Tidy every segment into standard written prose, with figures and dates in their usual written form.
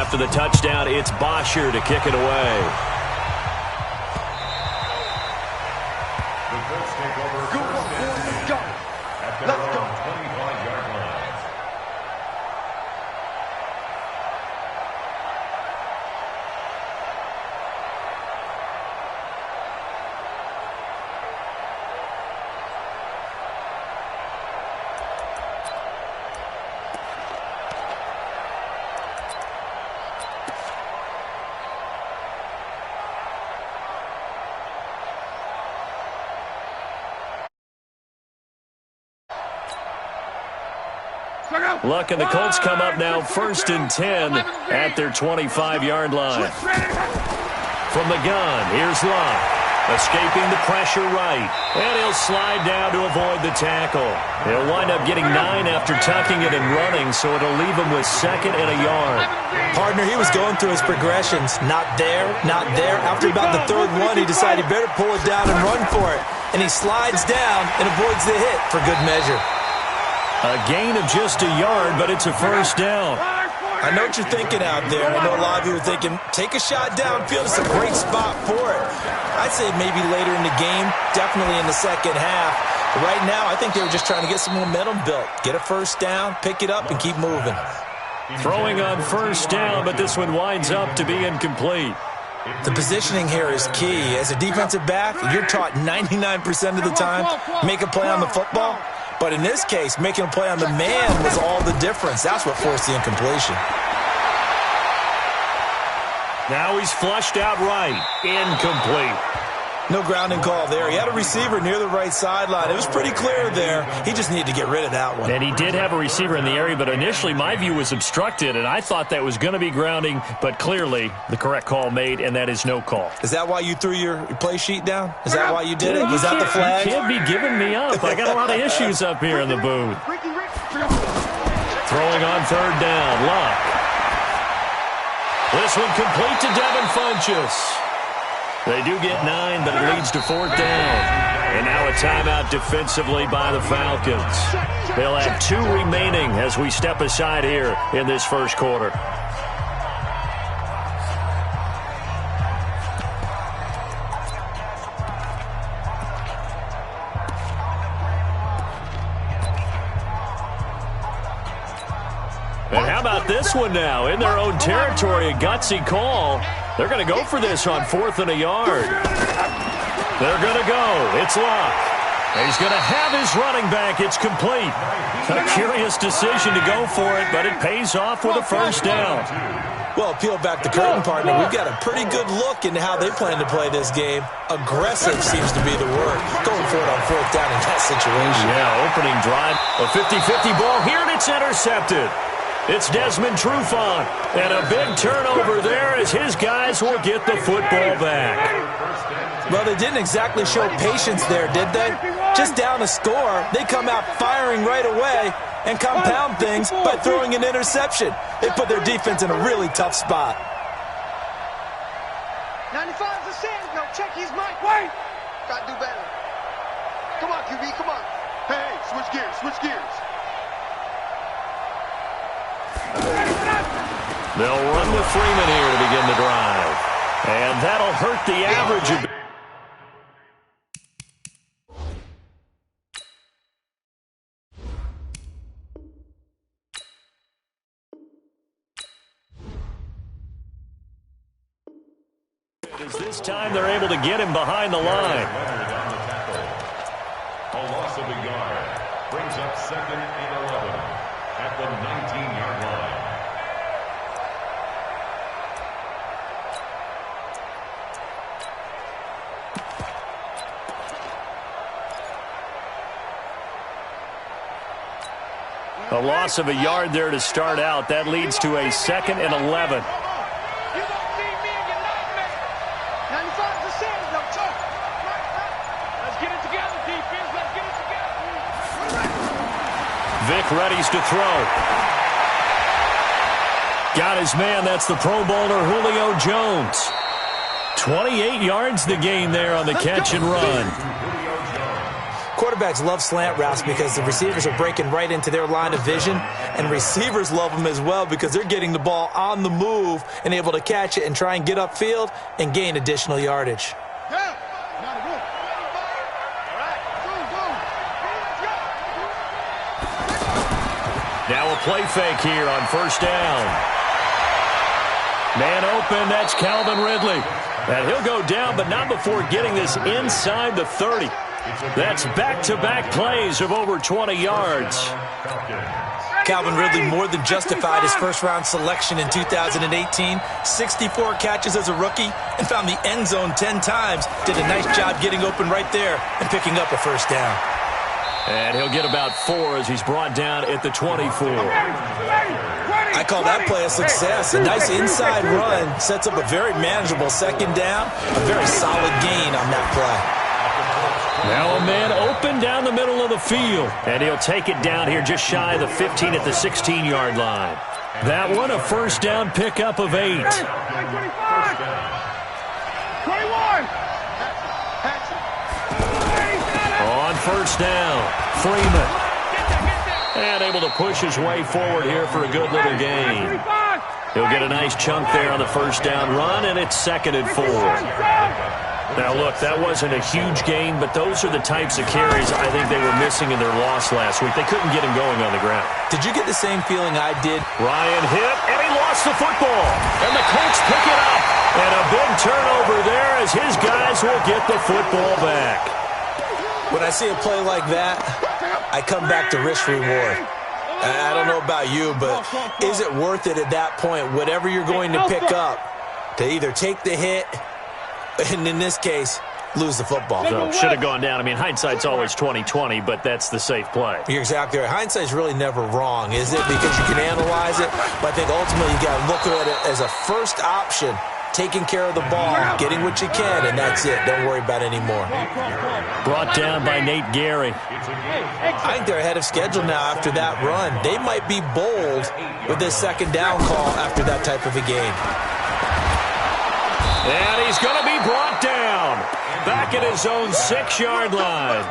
after the touchdown, it's Bosher to kick it away. The Colts take over first and 10 at their own 25-yard line. Luck, and the Colts come up now 1st and 10 at their 25-yard line. From the gun, here's Luck. Escaping the pressure right. And he'll slide down to avoid the tackle. He'll wind up getting 9 after tucking it and running, so it'll leave him with 2nd and a yard. Partner, he was going through his progressions. Not there, not there. After about the 3rd one, he decided he better pull it down and run for it. And he slides down and avoids the hit for good measure. A gain of just a yard, but it's a 1st down. I know what you're thinking out there. I know a lot of you are thinking, take a shot downfield. It's a great spot for it. I'd say maybe later in the game, definitely in the 2nd half. But right now, I think they were just trying to get some momentum built. Get a 1st down, pick it up, and keep moving. Throwing on 1st down, but this one winds up to be incomplete. The positioning here is key. As a defensive back, you're taught 99% of the time, make a play on the football. But in this case, making a play on the man was all the difference. That's what forced the incompletion. Now he's flushed out right. Incomplete. No grounding call there. He had a receiver near the right sideline. It was pretty clear there. He just needed to get rid of that one. And he did have a receiver in the area, but initially my view was obstructed, and I thought that was going to be grounding, but clearly the correct call made, and that is no call. Is that why you threw your play sheet down? Is that why you did it? Was that the flag? You can't be giving me up. I got a lot of issues up here in the booth. Throwing on 3rd down. Luck. This one complete to Devin Funchess. They do get 9, but it leads to 4th down. And now a timeout defensively by the Falcons. They'll have 2 remaining as we step aside here in this 1st quarter. And how about this one now? In their own territory, a gutsy call. They're going to go for this on 4th and a yard. They're going to go. It's Luck. He's going to have his running back. It's complete. A curious decision to go for it, but it pays off with a 1st down. Well, peel back the curtain, partner. We've got a pretty good look into how they plan to play this game. Aggressive seems to be the word. Going for it on 4th down in that situation. Yeah, opening drive. A 50-50 ball here, and it's intercepted. It's Desmond Trufant, and a big turnover there as his guys will get the football back. Well, they didn't exactly show patience there, did they? Just down a score, they come out firing right away and compound things by throwing an interception. They put their defense in a really tough spot. 95's the send. No, check his mic. Wait! Gotta do better. Come on, QB, come on. Hey, switch gears, switch gears. They'll run with Freeman here to begin the drive. And that'll hurt the average. As this time they're able to get him behind the line. A loss of a yard brings up 2nd and 11 at the 19-yard line. A loss of a yard there to start out. That leads to a 2nd and 11. Vic readies to throw. Got his man. That's the Pro Bowler Julio Jones. 28 yards the gain there on the catch and run. Quarterbacks love slant routes because the receivers are breaking right into their line of vision, and receivers love them as well because they're getting the ball on the move and able to catch it and try and get upfield and gain additional yardage. Now a play fake here on first down. Man open, that's Calvin Ridley. And he'll go down, but not before getting this inside the 30. That's back-to-back plays of over 20 yards. Calvin Ridley more than justified his first-round selection in 2018. 64 catches as a rookie and found the end zone 10 times. Did a nice job getting open right there and picking up a first down. And he'll get about 4 as he's brought down at the 24. I call that play a success. A nice inside run sets up a very manageable second down. A very solid gain on that play. Now a man open down the middle of the field. And he'll take it down here just shy of the 15 at the 16-yard line. That one a first down pickup of 8. 21! On first down, Freeman. And able to push his way forward here for a good little gain. He'll get a nice chunk there on the first down run, and it's 2nd and 4. Now, look, that wasn't a huge gain, but those are the types of carries I think they were missing in their loss last week. They couldn't get him going on the ground. Did you get the same feeling I did? Ryan hit, and he lost the football. And the Colts pick it up. And a big turnover there as his guys will get the football back. When I see a play like that, I come back to risk-reward. I don't know about you, but is it worth it at that point, whatever you're going to pick up, to either take the hit, and in this case, lose the football? So should have gone down. I mean, hindsight's always 20/20, but that's the safe play. You're exactly right. Hindsight's really never wrong, is it? Because you can analyze it, but I think ultimately you got to look at it as a first option, taking care of the ball, getting what you can, and that's it. Don't worry about it anymore. Brought down by Nate Gary. I think they're ahead of schedule now after that run. They might be bold with this second down call after that type of a game. And he's going to be brought down back at his own 6-yard line.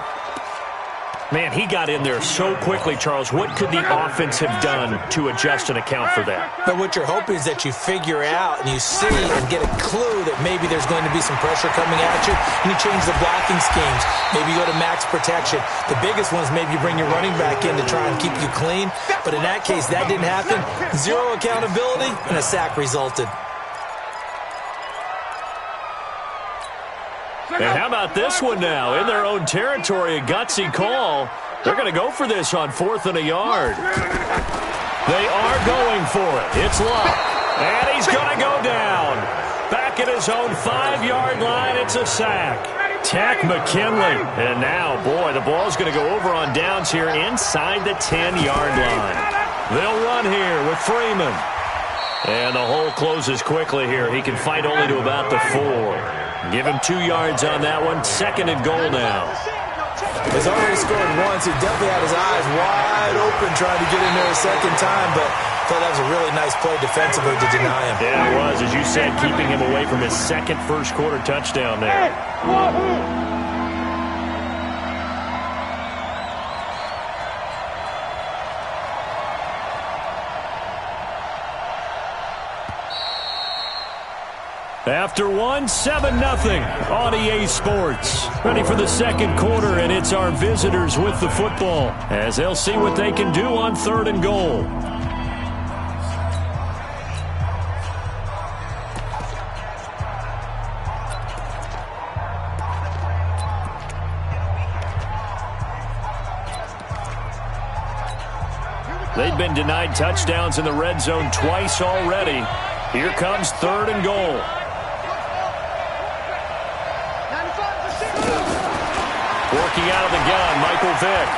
Man, he got in there so quickly, Charles. What could the offense have done to adjust and account for that? But what you're hoping is that you figure out and you see and get a clue that maybe there's going to be some pressure coming at you, and you change the blocking schemes. Maybe you go to max protection. The biggest one is maybe you bring your running back in to try and keep you clean. But in that case, that didn't happen. Zero accountability, and a sack resulted. And how about this one now? In their own territory, a gutsy call. They're going to go for this on 4th and a yard. They are going for it. It's Luck. And he's going to go down. Back at his own 5-yard line, it's a sack. Tack McKinley. And now, boy, the ball's going to go over on downs here inside the 10-yard line. They'll run here with Freeman. And the hole closes quickly here. He can fight only to about the 4. Give him 2 yards on that one. 2nd and goal now. He's already scored once. He definitely had his eyes wide open trying to get in there a second time, but I thought that was a really nice play defensively to deny him. Yeah, it was. As you said, keeping him away from his second first-quarter touchdown there. After one, 7-0 on EA Sports. Ready for the second quarter, and it's our visitors with the football as they'll see what they can do on 3rd and goal. They've been denied touchdowns in the red zone twice already. Here comes 3rd and goal. Working out of the gun, Michael Vick.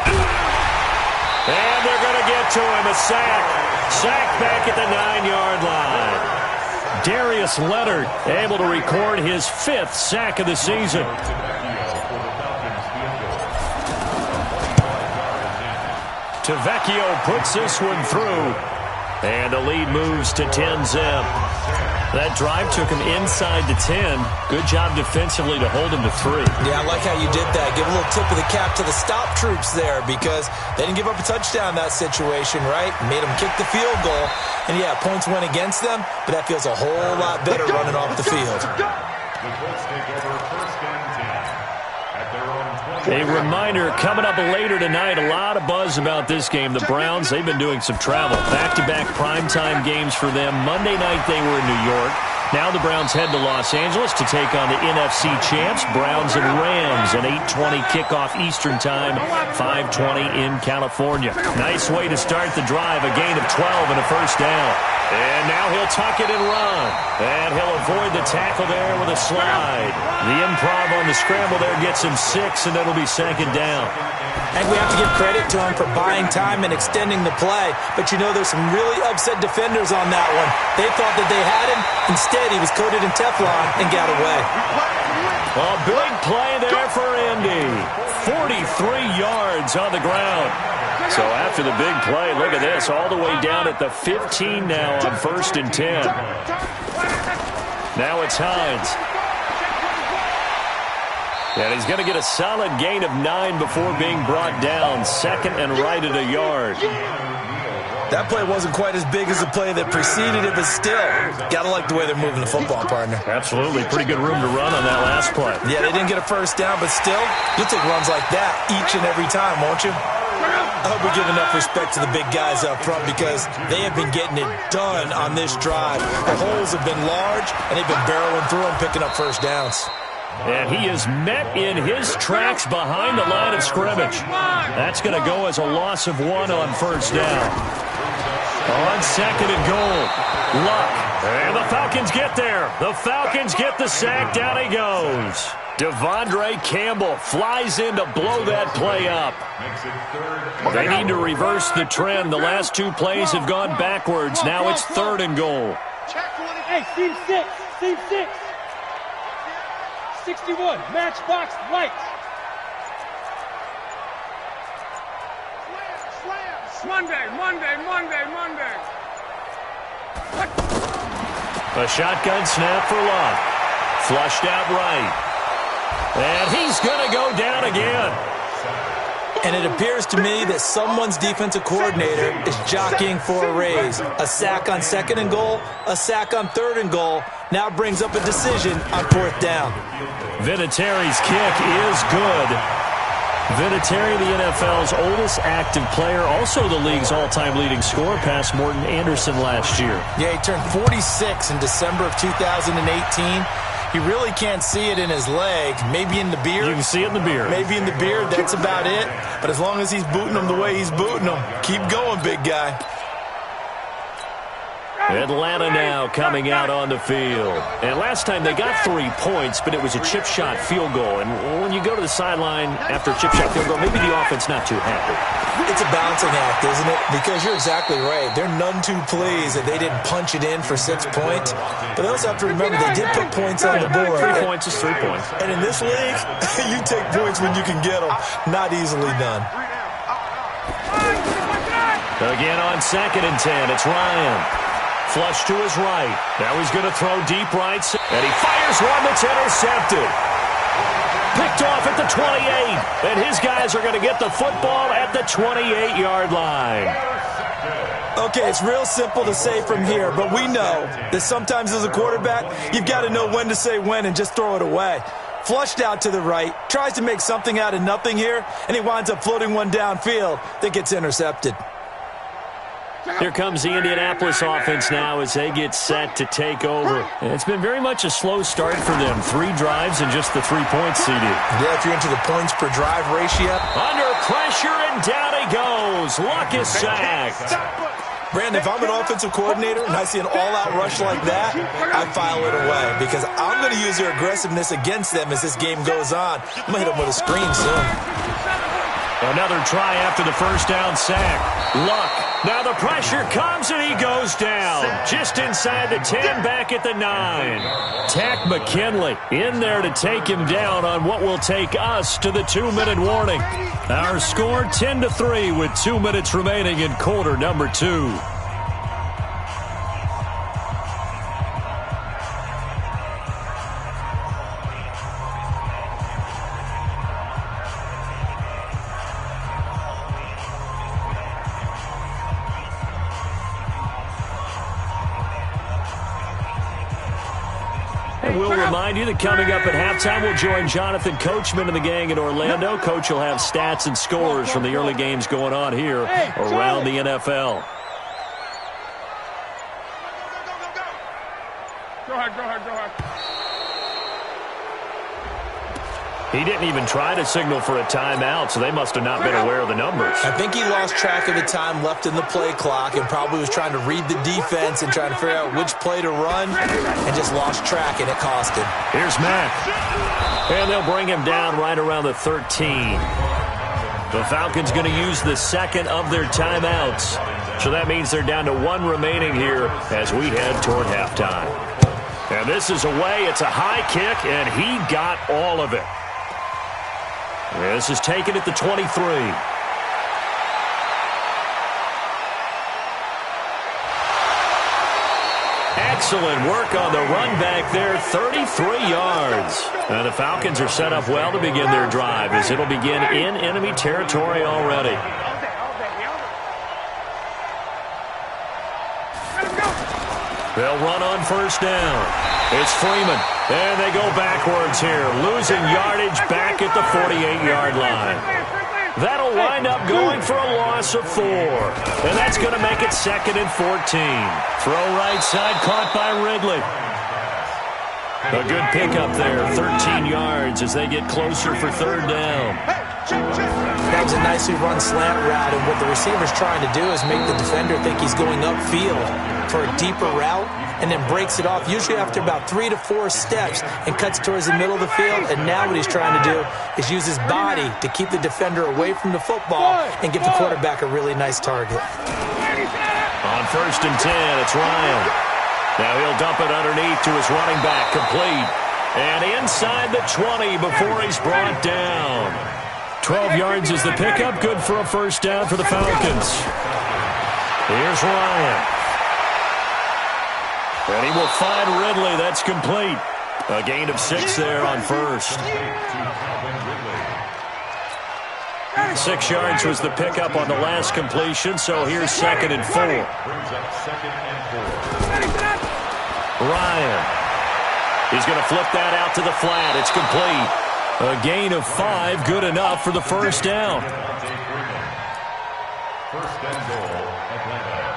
And they're going to get to him, a sack. Sack back at the 9-yard line. Darius Leonard able to record his 5th sack of the season. Tavecchio puts this one through. And the lead moves to 10-zip. That drive took him inside the 10. Good job defensively to hold him to 3. Yeah, I like how you did that. Give a little tip of the cap to the stop troops there because they didn't give up a touchdown in that situation, right? Made them kick the field goal. And, yeah, points went against them, but that feels a whole lot better running off the field. The Colts take over first and 10 at their own 20. A reminder, coming up later tonight, a lot of buzz about this game. The Browns, they've been doing some travel. Back-to-back primetime games for them. Monday night they were in New York. Now the Browns head to Los Angeles to take on the NFC champs, Browns and Rams, an 8:20 kickoff Eastern time, 5:20 in California. Nice way to start the drive, a gain of 12 and a first down. And now he'll tuck it and run. And he'll avoid the tackle there with a slide. The improv on the scramble there gets him 6, and it'll be second down. And we have to give credit to him for buying time and extending the play. But, you know, there's some really upset defenders on that one. They thought that they had him. Instead, he was coated in Teflon and got away. A big play there for Indy. 43 yards on the ground. So after the big play, look at this, all the way down at the 15 now on 1st and 10. Now it's Hines. And he's going to get a solid gain of 9 before being brought down. Second and right at a yard. That play wasn't quite as big as the play that preceded it, but still, got to like the way they're moving the football, partner. Absolutely. Pretty good room to run on that last play. Yeah, they didn't get a first down, but still, you'll take runs like that each and every time, won't you? I hope we give enough respect to the big guys up front because they have been getting it done on this drive. The holes have been large, and they've been barreling through them, picking up first downs. And he is met in his tracks behind the line of scrimmage. That's going to go as a loss of 1 on first down. On second and goal, Luck. And the Falcons get there. The Falcons get the sack. Down he goes. Devondre Campbell flies in to blow that play up. They need to reverse the trend. The last 2 plays have gone backwards. Now it's 3rd and goal. Hey, team 6. Team 6. 61, matchbox lights. Monday. A shotgun snap for Luck. Flushed out right. And he's going to go down again. And it appears to me that someone's defensive coordinator is jockeying for a raise. A sack on 2nd and goal, a sack on 3rd and goal. Now brings up a decision on 4th down. Vinatieri's kick is good. Vinatieri, the NFL's oldest active player, also the league's all-time leading scorer, past Morton Anderson last year. Yeah, he turned 46 in December of 2018. He really can't see it in his leg. Maybe in the beard. You can see it in the beard. Maybe in the beard. That's about it. But as long as he's booting them the way he's booting them, keep going, big guy. Atlanta now coming out on the field. And last time they got 3 points, but it was a chip shot field goal. And when you go to the sideline after a chip shot field goal, maybe the offense not too happy. It's a balancing act, isn't it? Because you're exactly right. They're none too pleased that they didn't punch it in for 6 points. But they also have to remember they did put points on the board. 3 points is 3 points. And in this league, you take points when you can get them. Not easily done. Again on 2nd and 10, it's Ryan. Flush to his right. Now he's going to throw deep right. And he fires one that's intercepted. Picked off at the 28. And his guys are going to get the football at the 28-yard line. Okay, it's real simple to say from here, but we know that sometimes as a quarterback, you've got to know when to say when and just throw it away. Flushed out to the right, tries to make something out of nothing here, and he winds up floating one downfield that gets intercepted. Here comes the Indianapolis offense now as they get set to take over. And it's been very much a slow start for them. 3 drives and just the 3 points, CD. Yeah, if you're into the points per drive ratio. Under pressure and down he goes. Luck is sacked. Brandon, if I'm an offensive coordinator and I see an all-out rush like that, I file it away because I'm going to use their aggressiveness against them as this game goes on. I'm going to hit them with a screen soon. Another try after the first down sack. Luck. Now the pressure comes and he goes down. Just inside the 10, back at the 9. Tack McKinley in there to take him down on what will take us to the 2-minute warning. Our score 10-3 with 2 minutes remaining in quarter number 2. And we'll remind you that coming up at halftime, we'll join Jonathan Coachman and the gang in Orlando. Coach will have stats and scores from the early games going on here around the NFL. Go ahead. He didn't even try to signal for a timeout, so they must have not been aware of the numbers. I think he lost track of the time left in the play clock and probably was trying to read the defense and trying to figure out which play to run and just lost track, and it cost him. Here's Mack. And they'll bring him down right around the 13. The Falcons going to use the second of their timeouts. So that means they're down to one remaining here as we head toward halftime. And this is away. It's a high kick, and he got all of it. This is taken at the 23. Excellent work on the run back there, 33 yards. And the Falcons are set up well to begin their drive as it'll begin in enemy territory already. They'll run on first down. It's Freeman. And they go backwards here, losing yardage back at the 48-yard line. That'll wind up going for a loss of 4. And that's going to make it 2nd and 14. Throw right side, caught by Ridley. A good pickup there, 13 yards as they get closer for third down. That was a nicely run slant route, and what the receiver's trying to do is make the defender think he's going upfield for a deeper route, and then breaks it off, usually after about 3 to 4 steps, and cuts towards the middle of the field. And now what he's trying to do is use his body to keep the defender away from the football and give the quarterback a really nice target. On first and 10, it's Ryan. Now he'll dump it underneath to his running back, complete. And inside the 20 before he's brought down. 12 yards is the pickup, good for a first down for the Falcons. Here's Ryan. And he will find Ridley. That's complete. A gain of 6 there on first. 6 yards was the pickup on the last completion, so here's 2nd and 4. Ryan. He's going to flip that out to the flat. It's complete. A gain of 5, good enough for the first down. First and goal, Atlanta.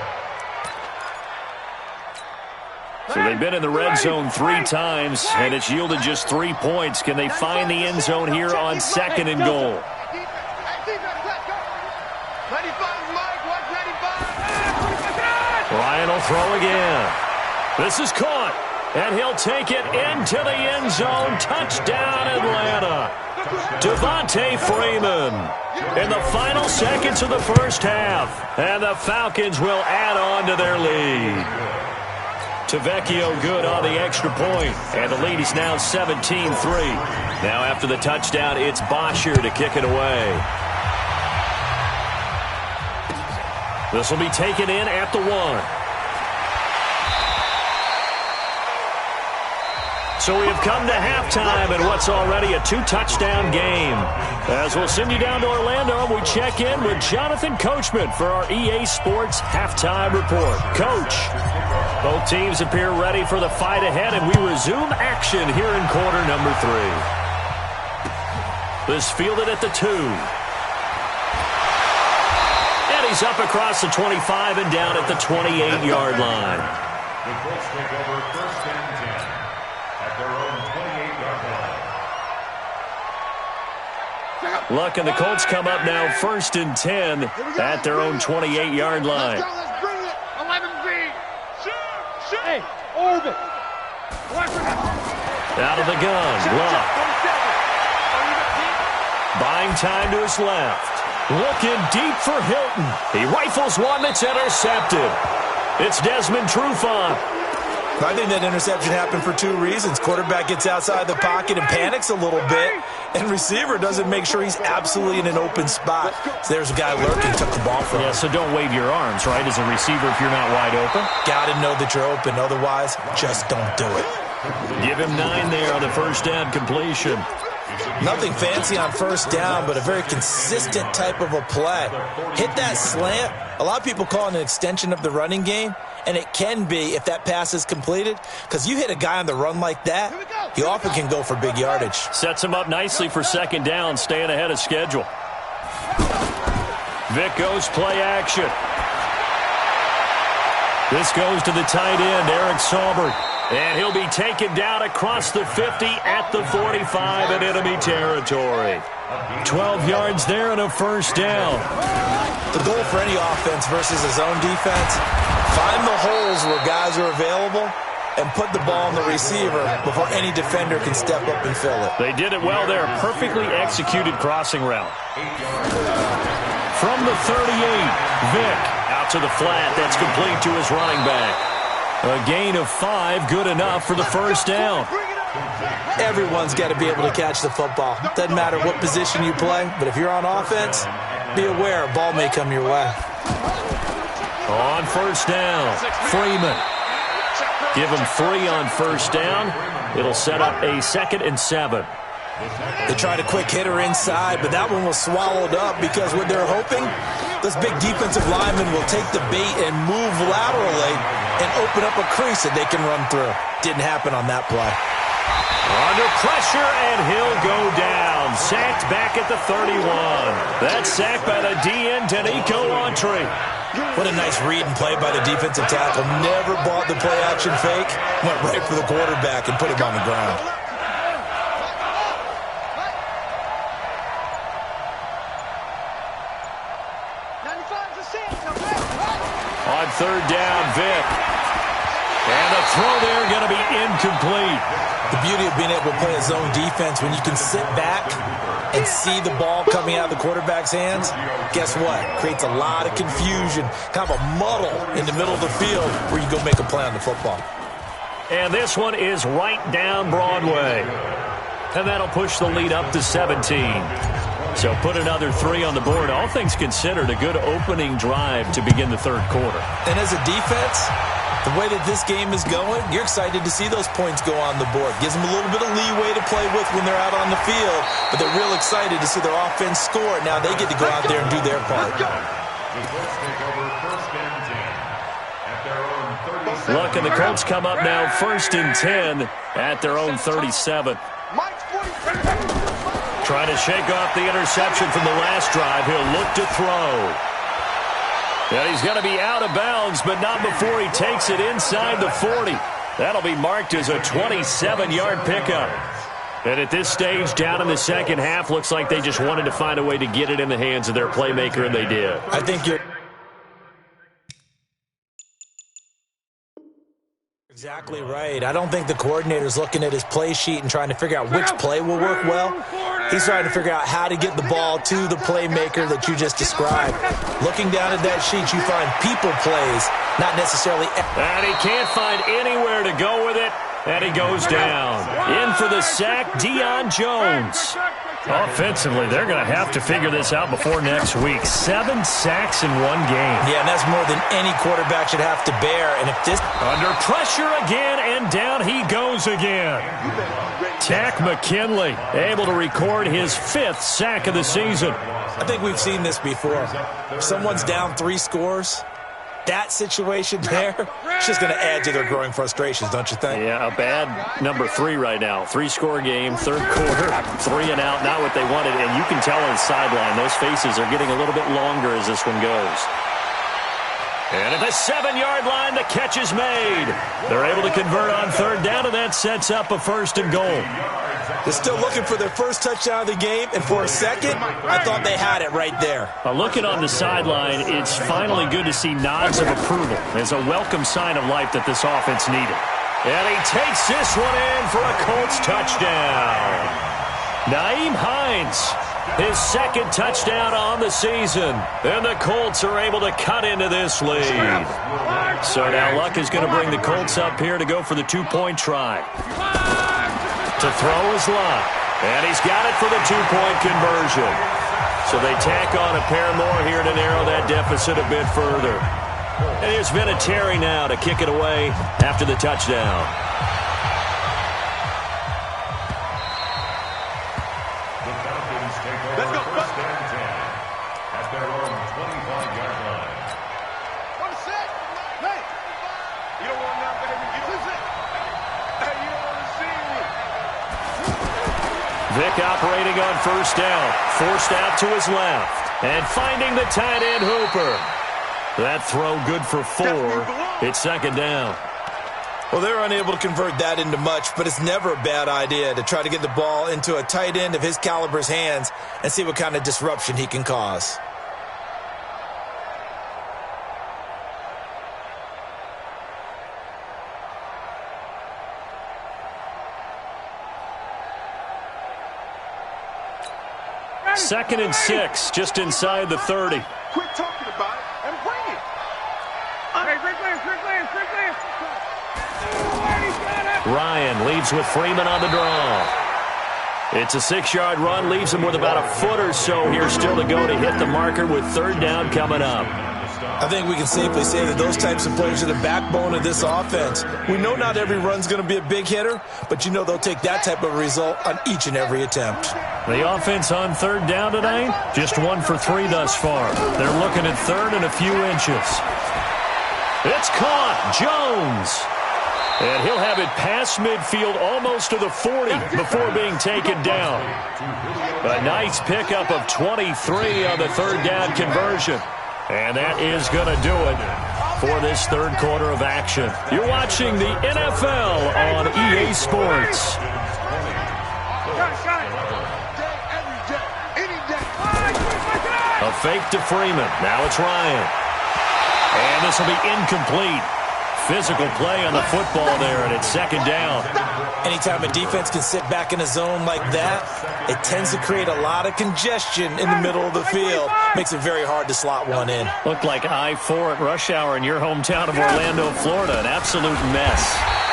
So they've been in the red zone 3 times, and it's yielded just 3 points. Can they find the end zone here on 2nd and goal? Ryan will throw again. This is caught, and he'll take it into the end zone. Touchdown, Atlanta. Devontae Freeman in the final seconds of the first half, and the Falcons will add on to their lead. Tavecchio good on the extra point, and the lead is now 17-3. Now after the touchdown, it's Bosher to kick it away. This will be taken in at the 1. So we have come to halftime in what's already a 2-touchdown game. As we'll send you down to Orlando, we check in with Jonathan Coachman for our EA Sports Halftime Report. Coach, both teams appear ready for the fight ahead, and we resume action here in quarter number 3. This fielded at the 2. And he's up across the 25 and down at the 28-yard line. The Colts take over first and 10 at their own 28-yard line. Luck and the Colts come up now first and 10 at their own 28-yard line. Let's bring it. 11-3. Shoot. Hey, orbit. Out of the gun, Luck. Buying time to his left. Looking deep for Hilton. He rifles one that's intercepted. It's Desmond Trufant. I think that interception happened for 2 reasons. Quarterback gets outside the pocket and panics a little bit, and receiver doesn't make sure he's absolutely in an open spot. So there's a guy lurking, took the ball from him. Yeah, so don't wave your arms, right, as a receiver if you're not wide open. Got to know that you're open. Otherwise, just don't do it. Give him 9 there on the first down completion. Nothing fancy on first down, but a very consistent type of a play. Hit that slant. A lot of people call it an extension of the running game, and it can be if that pass is completed, because you hit a guy on the run like that, he often can go for big yardage. Sets him up nicely for second down, staying ahead of schedule. Vic goes play action. This goes to the tight end, Eric Saubert. And he'll be taken down across the 50 at the 45 in enemy territory. 12 yards there and a first down. The goal for any offense versus his own defense, find the holes where guys are available and put the ball on the receiver before any defender can step up and fill it. They did it well there. Perfectly executed crossing route. From the 38, Vic out to the flat. That's complete to his running back. A gain of 5, good enough for the first down. Everyone's got to be able to catch the football. Doesn't matter what position you play, but if you're on offense, be aware a ball may come your way. On first down, Freeman. Give him 3 on first down. It'll set up a 2nd and 7. They tried a quick hitter inside, but that one was swallowed up because what they're hoping, those big defensive linemen will take the bait and move laterally and open up a crease that they can run through. Didn't happen on that play. Under pressure, and he'll go down. Sacked back at the 31. That's sacked by the DN, nateliontrueleo. What a nice read and play by the defensive tackle. Never bought the play-action fake. Went right for the quarterback and put him on the ground. On third down, Vic. And the throw there going to be incomplete. The beauty of being able to play a zone defense, when you can sit back and see the ball coming out of the quarterback's hands, guess what? Creates a lot of confusion, kind of a muddle in the middle of the field where you go make a play on the football. And this one is right down Broadway. And that'll push the lead up to 17. So put another 3 on the board. All things considered, a good opening drive to begin the third quarter. And as a defense, the way that this game is going, you're excited to see those points go on the board. Gives them a little bit of leeway to play with when they're out on the field, but they're real excited to see their offense score. Now they get to go out there and do their part. Look, and the Colts come up now 1st and 10 at their own 37. Trying to shake off the interception from the last drive. He'll look to throw. And he's going to be out of bounds, but not before he takes it inside the 40. That'll be marked as a 27-yard pickup. And at this stage, down in the second half, looks like they just wanted to find a way to get it in the hands of their playmaker, and they did. I think you're exactly right. I don't think the coordinator's looking at his play sheet and trying to figure out which play will work well. He's trying to figure out how to get the ball to the playmaker that you just described. Looking down at that sheet, you find people plays, not necessarily. And he can't find anywhere to go with it, and he goes down. In for the sack, Deion Jones. Offensively, they're going to have to figure this out before next week. 7 sacks in one game. Yeah, and that's more than any quarterback should have to bear. And if this under pressure again, and down he goes again. Tack McKinley able to record his 5th sack of the season. I think we've seen this before. If someone's down 3 scores, that situation there, it's just going to add to their growing frustrations, don't you think? Yeah, a bad number 3 right now. 3-score game, third quarter, 3 and out, not what they wanted. And you can tell on the sideline, those faces are getting a little bit longer as this one goes. And at the 7-yard line, the catch is made. They're able to convert on third down, and that sets up a 1st and goal. They're still looking for their first touchdown of the game, and for a second, I thought they had it right there. Looking on the sideline, it's finally good to see nods of approval. It's a welcome sign of life that this offense needed. And he takes this one in for a Colts touchdown. Nyheim Hines, his 2nd touchdown on the season. And the Colts are able to cut into this lead. So now Luck is going to bring the Colts up here to go for the 2-point try. To throw is Luck. And he's got it for the 2-point conversion. So they tack on a pair more here to narrow that deficit a bit further. And here's Vinatieri now to kick it away after the touchdown. Let's go. 1st and 10 at their own 25-yard line. Vic operating on first down. Forced out to his left. And finding the tight end Hooper. That throw good for 4. It's second down. Well, they're unable to convert that into much, but it's never a bad idea to try to get the ball into a tight end of his caliber's hands and see what kind of disruption he can cause. Second and 6, just inside the 30. Quit talking about it and bring it. Ryan leaves with Freeman on the draw. It's a 6-yard run, leaves him with about a foot or so here still to go to hit the marker with third down coming up. I think we can safely say that those types of players are the backbone of this offense. We know not every run's going to be a big hitter, but you know they'll take that type of result on each and every attempt. The offense on third down tonight, just 1 for 3 thus far. They're looking at third and a few inches. It's caught. Jones. And he'll have it past midfield almost to the 40 before being taken down. A nice pickup of 23 on the third down conversion. And that is going to do it for this third quarter of action. You're watching the NFL on EA Sports. A fake to Freeman. Now it's Ryan. And this will be incomplete. Physical play on the football there, and it's second down. Anytime a defense can sit back in a zone like that, it tends to create a lot of congestion in the middle of the field. Makes it very hard to slot one in. Looked like I-4 at rush hour in your hometown of Orlando, Florida. An absolute mess.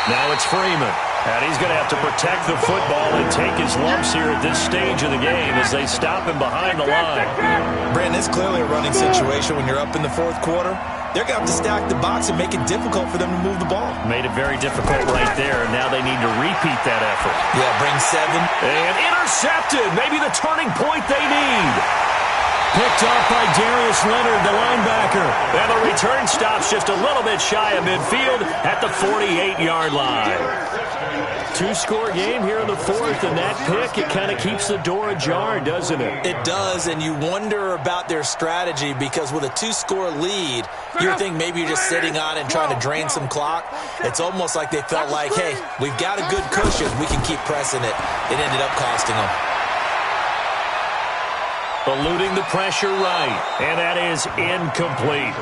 Now it's Freeman. And he's going to have to protect the football and take his lumps here at this stage of the game as they stop him behind the line. Brandon, it's clearly a running situation when you're up in the fourth quarter. They're going to have to stack the box and make it difficult for them to move the ball. Made it very difficult right there, and now they need to repeat that effort. Yeah, bring 7. And intercepted. Maybe the turning point they need. Picked off by Darius Leonard, the linebacker. And the return stops just a little bit shy of midfield at the 48-yard line. 2-score game here in the fourth, and that pick, it kind of keeps the door ajar, doesn't it? It does, and you wonder about their strategy because with a 2-score lead, you think maybe you're just sitting on it and trying to drain some clock. It's almost like they felt like, hey, we've got a good cushion. We can keep pressing it. It ended up costing them. Eluding the pressure right, and that is incomplete.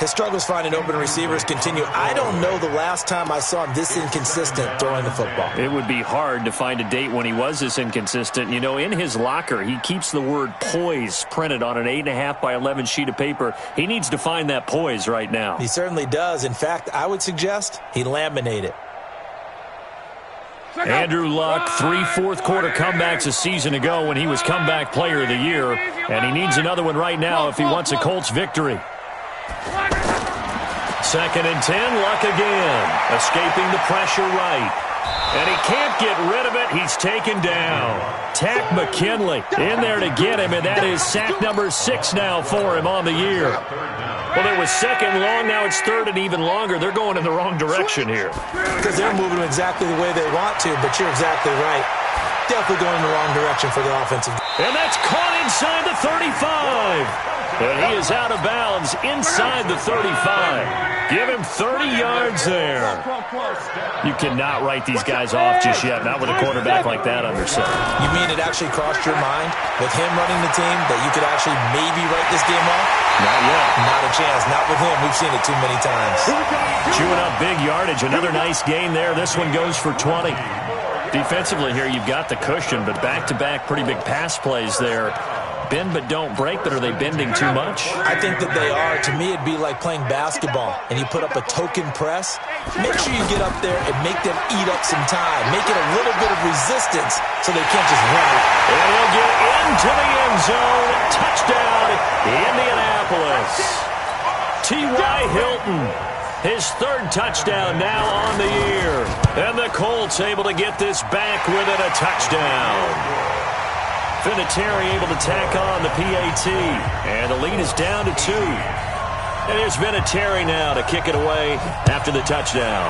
His struggles finding open receivers continue. I don't know the last time I saw him this inconsistent throwing the football. It would be hard to find a date when he was this inconsistent. You know, in his locker, he keeps the word poise printed on an 8.5 by 11 sheet of paper. He needs to find that poise right now. He certainly does. In fact, I would suggest he laminate it. Andrew Luck, 3 fourth-quarter comebacks a season ago when he was comeback player of the year, and he needs another one right now if he wants a Colts victory. Second and 10, Luck again, escaping the pressure right. And he can't get rid of it. He's taken down. Tack McKinley in there to get him, and that is sack number 6 now for him on the year. Well, it was second long, now it's third and even longer. They're going in the wrong direction here. Because they're moving exactly the way they want to, but you're exactly right. Definitely going in the wrong direction for the offensive. And that's caught inside the 35. And he is out of bounds inside the 35. Give him 30 yards there. You cannot write these guys off just yet, not with a quarterback like that under center. You mean it actually crossed your mind with him running the team that you could actually maybe write this game off? Not yet. Not a chance. Not with him. We've seen it too many times. Chewing up big yardage. Another nice gain there. This one goes for 20. Defensively here, you've got the cushion, but back-to-back pretty big pass plays there. Bend but don't break, but are they bending too much? I think that they are. To me, it'd be like playing basketball, and you put up a token press. Make sure you get up there and make them eat up some time. Make it a little bit of resistance so they can't just run it. And he'll get into the end zone. Touchdown, Indianapolis. T.Y. Hilton, his third touchdown now on the year. And the Colts able to get this back within a touchdown. Vinatieri able to tack on the PAT. And the lead is down to 2. And here's Vinatieri now to kick it away after the touchdown.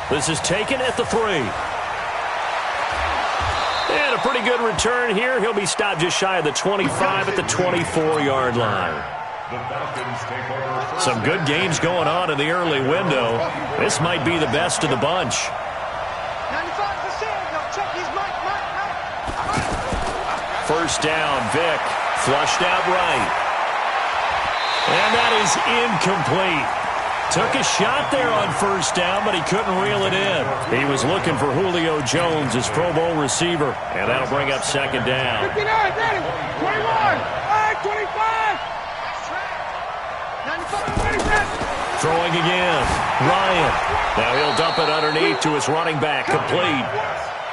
This is taken at the 3. And a pretty good return here. He'll be stopped just shy of the 25 at the 24-yard line. Some good games going on in the early window. This might be the best of the bunch. 95's the sand. No, check his mic. First down, Vick. Flushed out right. And that is incomplete. Took a shot there on first down, but he couldn't reel it in. He was looking for Julio Jones, his Pro Bowl receiver. And that'll bring up second down. 59, ready, 21, 25. Throwing again. Ryan. Now he'll dump it underneath to his running back. Complete.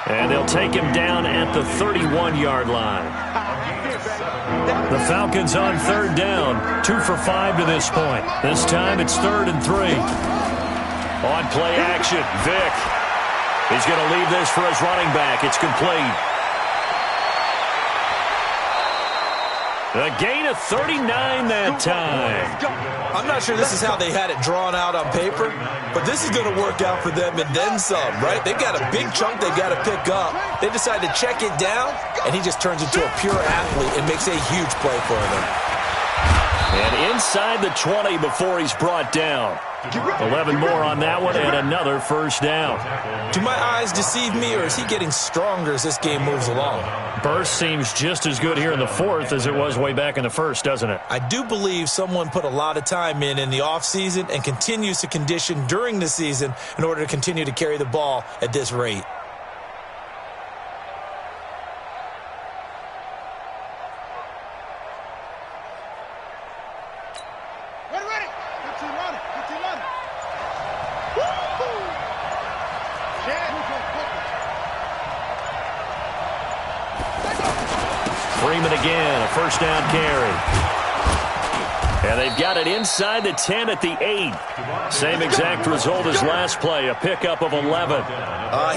And they'll take him down at the 31-yard line. The Falcons on third down. 2 for 5 to this point. This time it's 3rd and 3. On play action, Vick. He's going to leave this for his running back. It's complete. A gain of 39 that time. I'm not sure this is how they had it drawn out on paper, but this is going to work out for them and then some, right? They've got a big chunk they've got to pick up. They decide to check it down, and he just turns into a pure athlete and makes a huge play for them. And inside the 20 before he's brought down. 11 more on that one and another first down. Do my eyes deceive me, or is he getting stronger as this game moves along? Burst seems just as good here in the fourth as it was way back in the first, doesn't it? I do believe someone put a lot of time in the offseason and continues to condition during the season in order to continue to carry the ball at this rate. Freeman again, a first down carry. And they've got it inside the 10 at the 8. Same exact result as last play, a pickup of 11.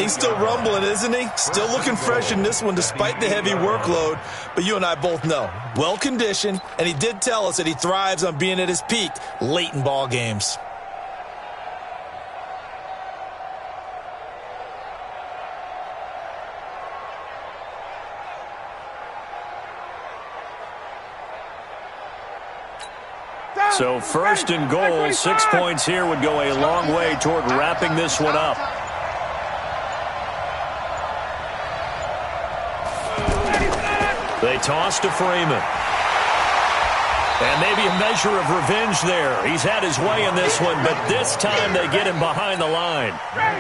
He's still rumbling, isn't he? Still looking fresh in this one despite the heavy workload. But you and I both know, well-conditioned, and he did tell us that he thrives on being at his peak late in ball games. So first and goal, 6 points here would go a long way toward wrapping this one up. They toss to Freeman. And maybe a measure of revenge there. He's had his way in this one, but this time they get him behind the line.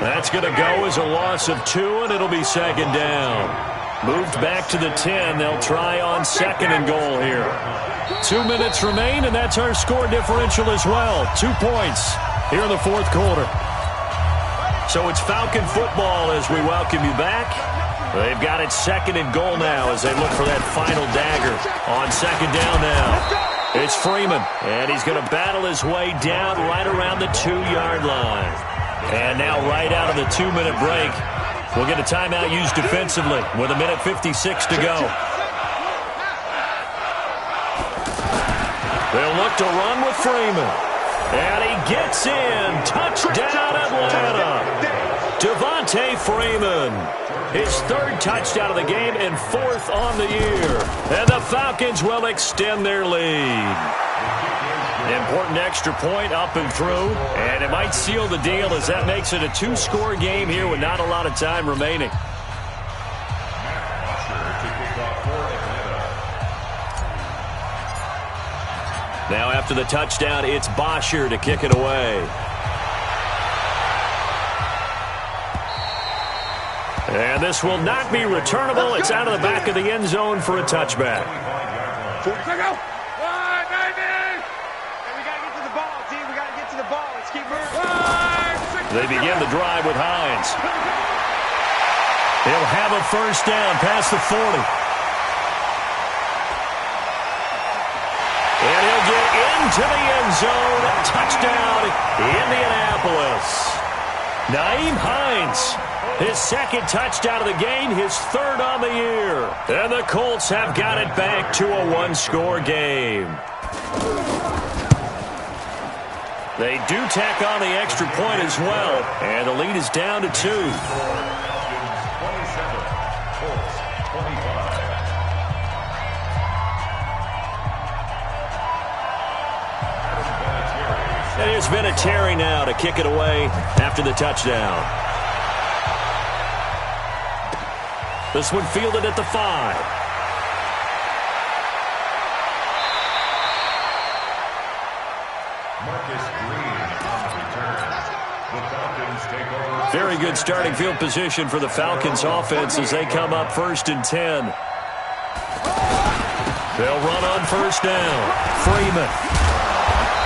That's going to go as a loss of 2, and it'll be second down. Moved back to the 10. They'll try on second and goal here. 2 minutes remain, and that's our score differential as well. 2 points here in the fourth quarter. So it's Falcon football as we welcome you back. They've got it second and goal now as they look for that final dagger. On second down now, it's Freeman, and he's going to battle his way down right around the 2-yard line. And now right out of the 2-minute break, we'll get a timeout used defensively with 1:56 to go. They'll look to run with Freeman. And he gets in. Touchdown, Atlanta. Devontae Freeman. His 3rd touchdown of the game and 4th on the year. And the Falcons will extend their lead. Important extra point up and through. And it might seal the deal as that makes it a 2-score game here with not a lot of time remaining. Now after the touchdown, it's Bosher to kick it away. And this will not be returnable. It's out of the back of the end zone for a touchback. We got to get to the ball, team. We got to get to the ball. Let's keep moving. They begin the drive with Hines. He'll have a first down past the 40. And he'll get into the end zone. Touchdown, Indianapolis. Nyheim Hines, his 2nd touchdown of the game, his 3rd on the year. And the Colts have got it back to a 1-score game. They do tack on the extra point as well, and the lead is down to 2. And it's been a Terry now to kick it away after the touchdown. This one fielded at the 5. Very good starting field position for the Falcons offense as they come up 1st and 10. They'll run on 1st down. Freeman.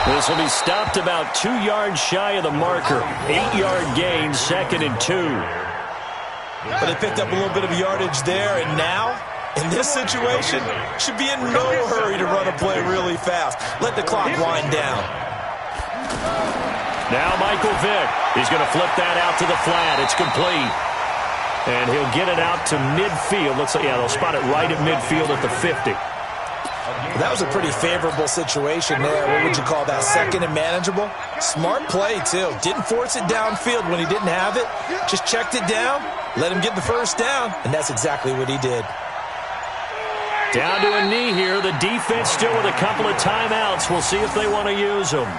This will be stopped about 2 yards shy of the marker. 8-yard gain, 2nd and 2. But they picked up a little bit of yardage there, and now, in this situation, should be in no hurry to run a play really fast. Let the clock wind down. Now Michael Vick. He's going to flip that out to the flat. It's complete. And he'll get it out to midfield. They'll spot it right at midfield at the 50. That was a pretty favorable situation there. What would you call that? 2nd and manageable? Smart play, too. Didn't force it downfield when he didn't have it. Just checked it down, let him get the 1st down, and that's exactly what he did. Down to a knee here. The defense still with a couple of timeouts. We'll see if they want to use them.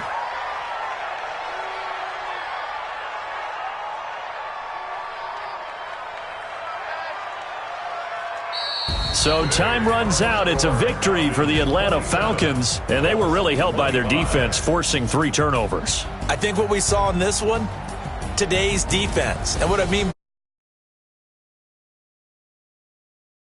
So time runs out. It's a victory for the Atlanta Falcons, and they were really helped by their defense, forcing 3 turnovers. I think what we saw in this one, today's defense. And what I mean